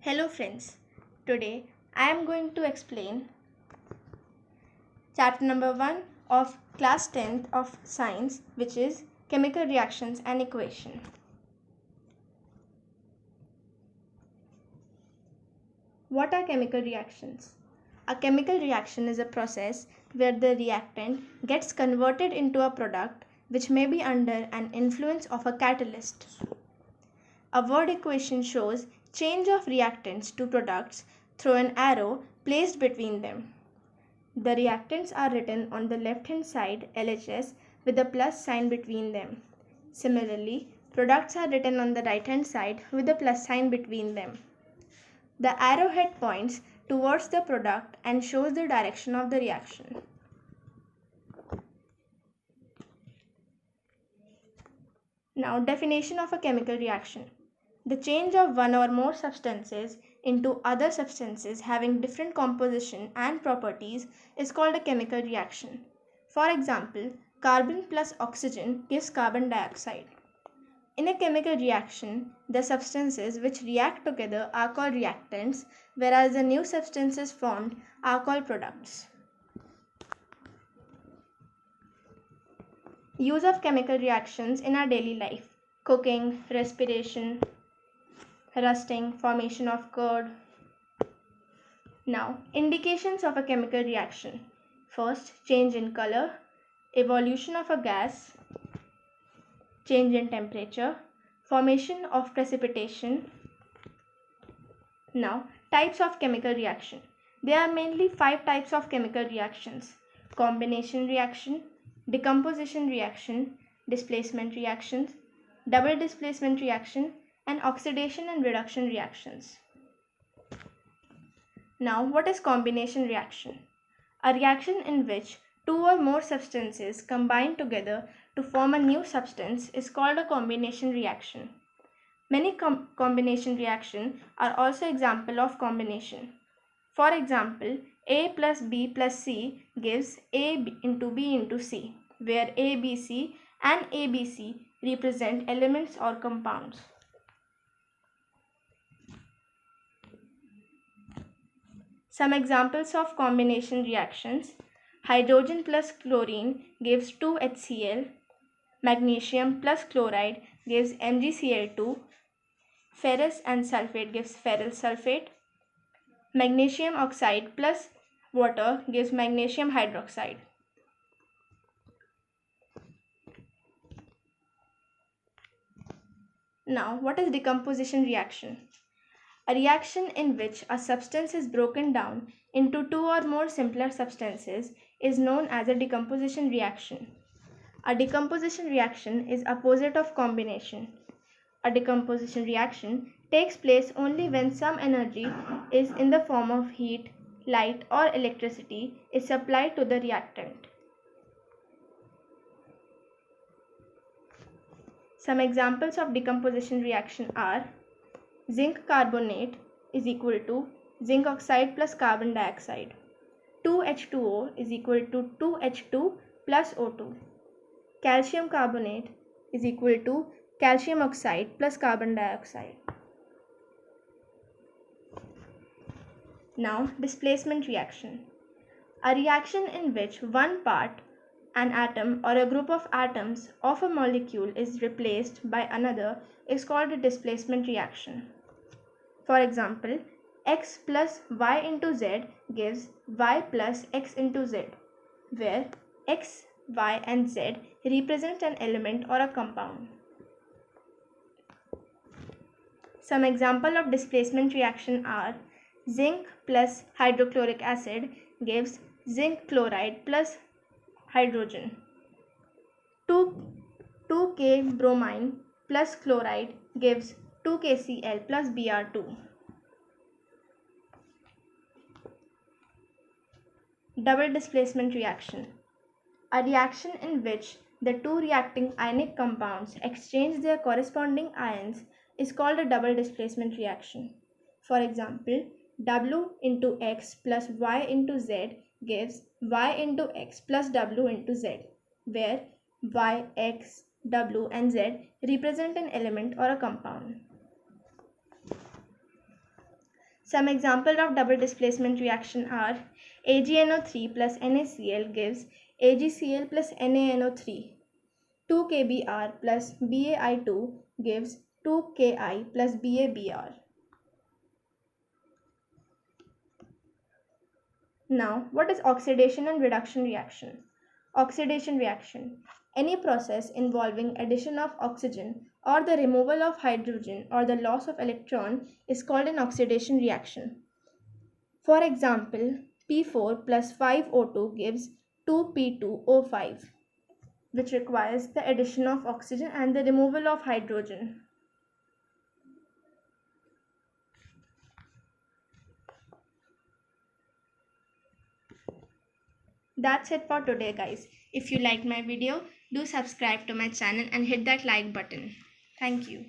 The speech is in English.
Hello friends, today I am going to explain chapter number 1 of class 10th of science, which is chemical reactions and equation. What are chemical reactions? A chemical reaction is a process where the reactant gets converted into a product which may be under an influence of a catalyst. A word equation shows change of reactants to products through an arrow placed between them. The reactants are written on the left hand side LHS with a plus sign between them. Similarly, products are written on the right hand side with a plus sign between them. The arrowhead points towards the product and shows the direction of the reaction. Now, definition of a chemical reaction. The change of one or more substances into other substances having different composition and properties is called a chemical reaction. For example, carbon plus oxygen gives carbon dioxide. In a chemical reaction, the substances which react together are called reactants, whereas the new substances formed are called products. Use of chemical reactions in our daily life: cooking, respiration, rusting, formation of curd. Now, indications of a chemical reaction. First, change in color, evolution of a gas, change in temperature, formation of precipitation. Now, types of chemical reaction. There are mainly 5 types of chemical reactions: combination reaction, decomposition reaction, displacement reactions, double displacement reaction, and oxidation and reduction reactions. Now, what is combination reaction? A reaction in which two or more substances combine together to form a new substance is called a combination reaction. Many combination reactions are also example of combination. For example, A plus B plus C gives A into B into C, where A, B, C and A, B, C represent elements or compounds. Some examples of combination reactions: hydrogen plus chlorine gives 2HCl, magnesium plus chloride gives MgCl2, ferrous and sulfate gives ferryl sulfate, magnesium oxide plus water gives magnesium hydroxide. Now, what is decomposition reaction? A reaction in which a substance is broken down into two or more simpler substances is known as a decomposition reaction. A decomposition reaction is opposite of combination. A decomposition reaction takes place only when some energy is in the form of heat, light, or electricity is supplied to the reactant. Some examples of decomposition reaction are: zinc carbonate is equal to zinc oxide plus carbon dioxide. 2H2O is equal to 2H2 plus O2. Calcium carbonate is equal to calcium oxide plus carbon dioxide. Now, displacement reaction. A reaction in which one part, an atom or a group of atoms of a molecule, is replaced by another is called a displacement reaction. For example, x plus y into z gives y plus x into z, where x, y and z represent an element or a compound. Some example of displacement reaction are: zinc plus hydrochloric acid gives zinc chloride plus hydrogen. 2K bromine plus chloride gives 2KCl plus Br2. Double displacement reaction. A reaction in which the two reacting ionic compounds exchange their corresponding ions is called a double displacement reaction. For example, W into X plus Y into Z gives Y into X plus W into Z, where Y, X, W and Z represent an element or a compound. Some examples of double displacement reaction are AgNO3 plus NaCl gives AgCl plus NaNO3. 2 kBr plus BaI2 gives 2 Ki plus BaBr. Now, what is oxidation and reduction reaction? Oxidation reaction. Any process involving addition of oxygen or the removal of hydrogen or the loss of electron is called an oxidation reaction. For example, P4 plus 5O2 gives 2P2O5, which requires the addition of oxygen and the removal of hydrogen. That's it for today, guys. If you liked my video, do subscribe to my channel and hit that like button. Thank you.